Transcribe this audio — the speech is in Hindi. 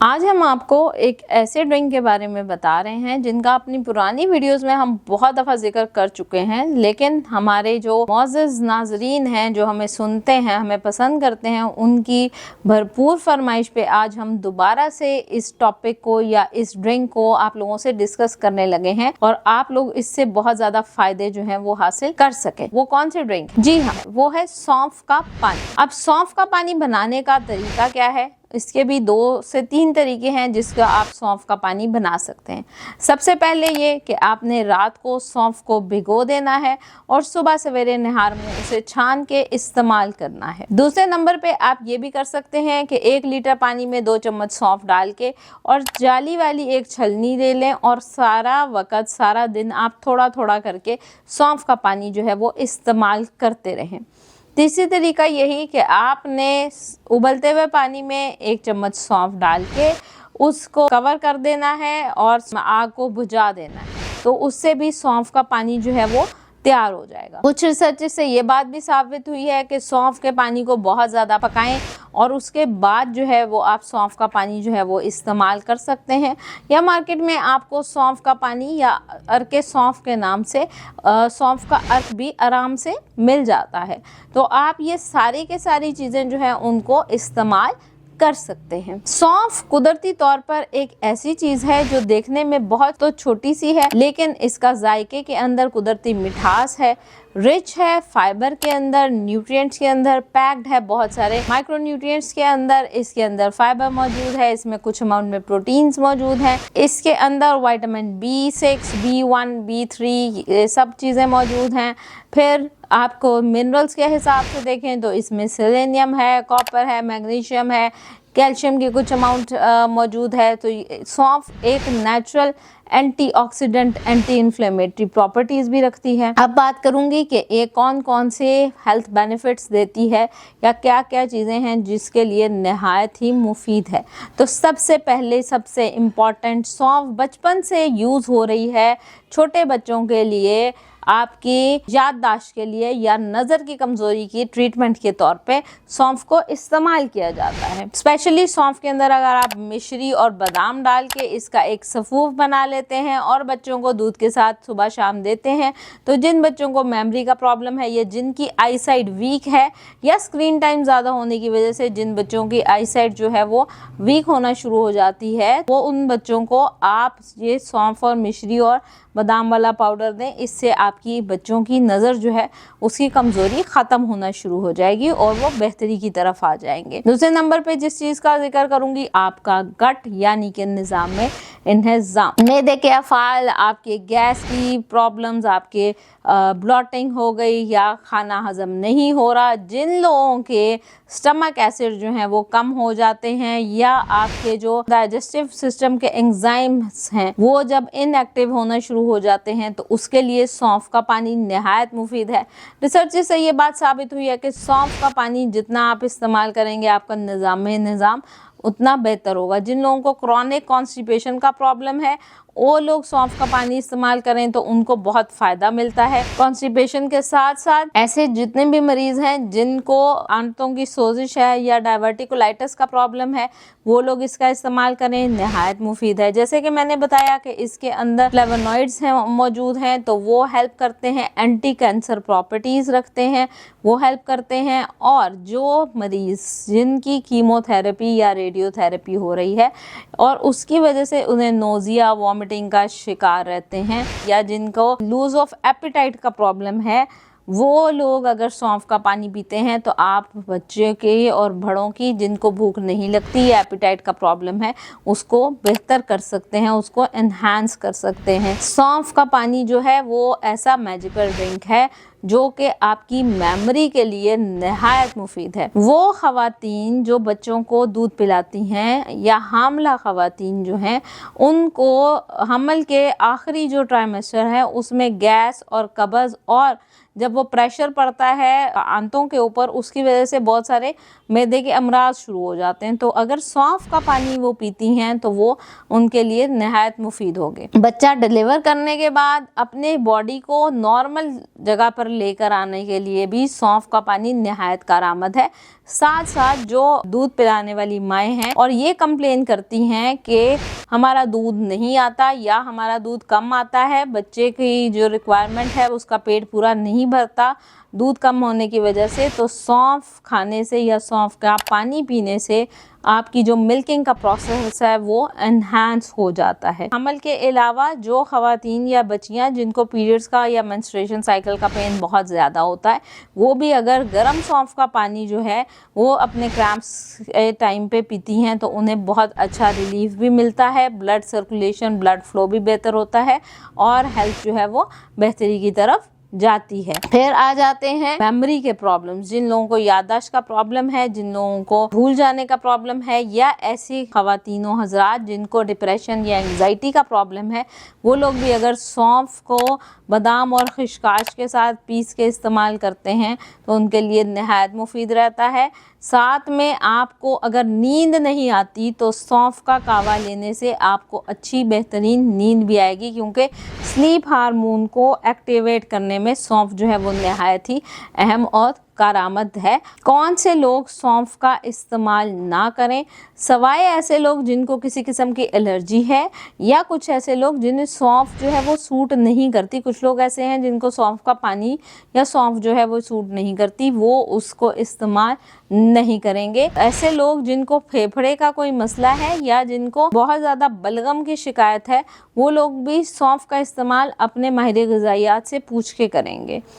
आज हम आपको एक ऐसे ड्रिंक के बारे में बता रहे हैं जिनका अपनी पुरानी वीडियोस में हम बहुत दफ़ा जिक्र कर चुके हैं, लेकिन हमारे जो मौजूद नाजरीन हैं, जो हमें सुनते हैं, हमें पसंद करते हैं, उनकी भरपूर फरमाइश पे आज हम दोबारा से इस टॉपिक को या इस ड्रिंक को आप लोगों से डिस्कस करने लगे हैं और आप लोग इससे बहुत ज़्यादा फ़ायदे जो हैं वो हासिल कर सके। वो कौन सी ड्रिंक? जी हाँ, वो है सौंफ का पानी। अब सौंफ का पानी बनाने का तरीका क्या है? इसके भी 2 से 3 तरीके हैं जिसका आप सौंफ का पानी बना सकते हैं। सबसे पहले ये कि आपने रात को सौंफ को भिगो देना है और सुबह सवेरे निहार में उसे छान के इस्तेमाल करना है। दूसरे नंबर पे आप ये भी कर सकते हैं कि 1 लीटर पानी में 2 चम्मच सौंफ डाल के और जाली वाली एक छलनी ले लें और सारा वक़्त सारा दिन आप थोड़ा थोड़ा करके सौंफ का पानी जो है वो इस्तेमाल करते रहें। तीसरी तरीका यही कि आपने उबलते हुए पानी में 1 चम्मच सौंफ डाल के उसको कवर कर देना है और आग को बुझा देना है, तो उससे भी सौंफ का पानी जो है वो तैयार हो जाएगा। कुछ रिसर्च से ये बात भी साबित हुई है कि सौंफ के पानी को बहुत ज़्यादा पकाएं और उसके बाद जो है वो आप सौंफ का पानी जो है वो इस्तेमाल कर सकते हैं, या मार्केट में आपको सौंफ का पानी या अर्के सौंफ के नाम से सौंफ का अर्क भी आराम से मिल जाता है। तो आप ये सारी के सारी चीज़ें जो हैं उनको इस्तेमाल कर सकते हैं। सौंफ कुदरती तौर पर एक ऐसी चीज है जो देखने में बहुत तो छोटी सी है, लेकिन इसका जायके के अंदर कुदरती मिठास है, रिच है फाइबर के अंदर, न्यूट्रिएंट्स के अंदर पैक्ड है, बहुत सारे माइक्रो न्यूट्रिएंट्स के अंदर, इसके अंदर फाइबर मौजूद है, इसमें कुछ अमाउंट में प्रोटीन्स मौजूद हैं, इसके अंदर विटामिन B6, B1, B3 ये सब चीज़ें मौजूद हैं। फिर आपको मिनरल्स के हिसाब से देखें तो इसमें सेलेनियम है, कॉपर है, मैग्नीशियम है, कैल्शियम की कुछ अमाउंट मौजूद है। तो सौंफ एक natural antioxidant, anti inflammatory properties भी रखती है। अब बात करूंगी कि ये कौन कौन से हेल्थ बेनिफिट्स देती है या क्या क्या चीज़ें हैं जिसके लिए नहायत ही मुफीद है। तो सबसे पहले सबसे इम्पॉर्टेंट, सौंफ बचपन से यूज़ हो रही है छोटे बच्चों के लिए, आपकी याददाश्त के लिए या नज़र की कमज़ोरी की ट्रीटमेंट के तौर पे सौंफ को इस्तेमाल किया जाता है। स्पेशली सौंफ के अंदर अगर आप मिश्री और बादाम डाल के इसका एक सफ़ूफ बना लेते हैं और बच्चों को दूध के साथ सुबह शाम देते हैं, तो जिन बच्चों को मेमोरी का प्रॉब्लम है या जिनकी आई साइट वीक है या स्क्रीन टाइम ज़्यादा होने की वजह से जिन बच्चों की आई साइट जो है वो वीक होना शुरू हो जाती है, वो उन बच्चों को आप ये सौंफ और मिश्री और बादाम वाला पाउडर दें। इससे आपकी बच्चों की नज़र जो है उसकी कमज़ोरी ख़त्म होना शुरू हो जाएगी और वो बेहतरी की तरफ आ जाएंगे। दूसरे नंबर पे जिस चीज़ का जिक्र करूँगी, आपका गट यानी कि निज़ाम में इंतज़ाम, मैदे के अफ़ाल, आपके गैस की प्रॉब्लम्स, आपके ब्लॉटिंग हो गई या खाना हज़म नहीं हो रहा, जिन लोगों के स्टमक एसिड जो हैं वो कम हो जाते हैं या आपके जो डाइजेस्टिव सिस्टम के एंजाइम्स हैं वो जब इनएक्टिव होना शुरू हो जाते हैं, तो उसके लिए सौंफ का पानी नहायत मुफीद है। रिसर्च से ये बात साबित हुई है कि सौंफ का पानी जितना आप इस्तेमाल करेंगे आपका निज़ाम उतना बेहतर होगा। जिन लोगों को क्रॉनिक कॉन्स्टिपेशन का प्रॉब्लम है वो लोग सौंफ का पानी इस्तेमाल करें तो उनको बहुत फ़ायदा मिलता है। कॉन्स्टिपेशन के साथ साथ ऐसे जितने भी मरीज़ हैं जिनको आंतों की सोजिश है या डायवर्टिकुलाइटिस का प्रॉब्लम है, वो लोग इसका इस्तेमाल करें, नहायत मुफीद है। जैसे कि मैंने बताया कि इसके अंदर फ्लेवोनॉइड्स हैं मौजूद हैं, तो वो हेल्प करते हैं, एंटी कैंसर प्रॉपर्टीज़ रखते हैं, वो हेल्प करते हैं। और जो मरीज़ जिनकी कीमोथेरेपी या रेडियोथेरेपी हो रही है और उसकी वजह से उन्हें नोज़िया, वॉमिटिंग का शिकार रहते हैं, या जिनको लूज ऑफ एपेटाइट का प्रॉब्लम है, वो लोग अगर सौंफ का पानी पीते हैं तो आप बच्चे के और बड़ों की जिनको भूख नहीं लगती या एपेटाइट का प्रॉब्लम है उसको बेहतर कर सकते हैं, उसको एनहांस कर सकते हैं। सौंफ का पानी जो है वो ऐसा मैजिकल ड्रिंक है जो कि आपकी मेमोरी के लिए नहायत मुफीद है। वो ख़वातीन जो बच्चों को दूध पिलाती हैं या हामला ख़वातीन जो हैं, उनको हमल के आखिरी जो ट्राइमेस्टर है उसमें गैस और कब्ज़ और जब वो प्रेशर पड़ता है आंतों के ऊपर, उसकी वजह से बहुत सारे मैदे के अमराज शुरू हो जाते हैं। तो अगर सौंफ का पानी वो पीती हैं तो वो उनके लिए नहायत मुफीद होगी। बच्चा डिलीवर करने के बाद अपने बॉडी को नॉर्मल जगह पर लेकर आने के लिए भी सौंफ का पानी नहायत कारआमद है। साथ साथ जो दूध पिलाने वाली माएँ हैं और ये कंप्लेन करती हैं कि हमारा दूध नहीं आता या हमारा दूध कम आता है, बच्चे की जो रिक्वायरमेंट है उसका पेट पूरा नहीं भरता दूध कम होने की वजह से, तो सौंफ खाने से या सौंफ का पानी पीने से आपकी जो मिल्किंग का प्रोसेस है वो एनहांस हो जाता है। हमल के अलावा जो ख़वातीन या बच्चियां जिनको पीरियड्स का या मेंस्ट्रुएशन साइकिल का पेन बहुत ज़्यादा होता है, वो भी अगर गर्म सौंफ का पानी जो है वो अपने क्रैम्प्स टाइम पे पीती हैं तो उन्हें बहुत अच्छा रिलीफ भी मिलता है, ब्लड सर्कुलेशन, ब्लड फ्लो भी बेहतर होता है और हेल्थ जो है वो बेहतरी की तरफ जाती है। फिर आ जाते हैं मेमोरी के प्रॉब्लम्स। जिन लोगों को याददाश्त का प्रॉब्लम है, जिन लोगों को भूल जाने का प्रॉब्लम है, या ऐसी खवातीनों हजरात जिनको डिप्रेशन या एंजाइटी का प्रॉब्लम है, वो लोग भी अगर सौंफ को बादाम और खिशकाश के साथ पीस के इस्तेमाल करते हैं तो उनके लिए नहायत मुफीद रहता है। साथ में आपको अगर नींद नहीं आती तो सौंफ का कावा लेने से आपको अच्छी बेहतरीन नींद भी आएगी, क्योंकि स्लीप हार्मोन को एक्टिवेट करने में सौंफ जो है वो नहायत ही अहम और कारआमद है। कौन से लोग सौंफ का इस्तेमाल ना करें? सवाए ऐसे लोग जिनको किसी किस्म की एलर्जी है या कुछ ऐसे लोग जिन्हें सौंफ जो है वो सूट नहीं करती। कुछ लोग ऐसे हैं जिनको सौंफ का पानी या सौंफ जो है वो सूट नहीं करती, वो उसको इस्तेमाल नहीं करेंगे। ऐसे लोग जिनको फेफड़े का कोई मसला है या जिनको बहुत ज़्यादा बलगम की शिकायत है, वो लोग भी सौंफ का इस्तेमाल अपने माहिर ग़िज़ाइयात से पूछ के करेंगे।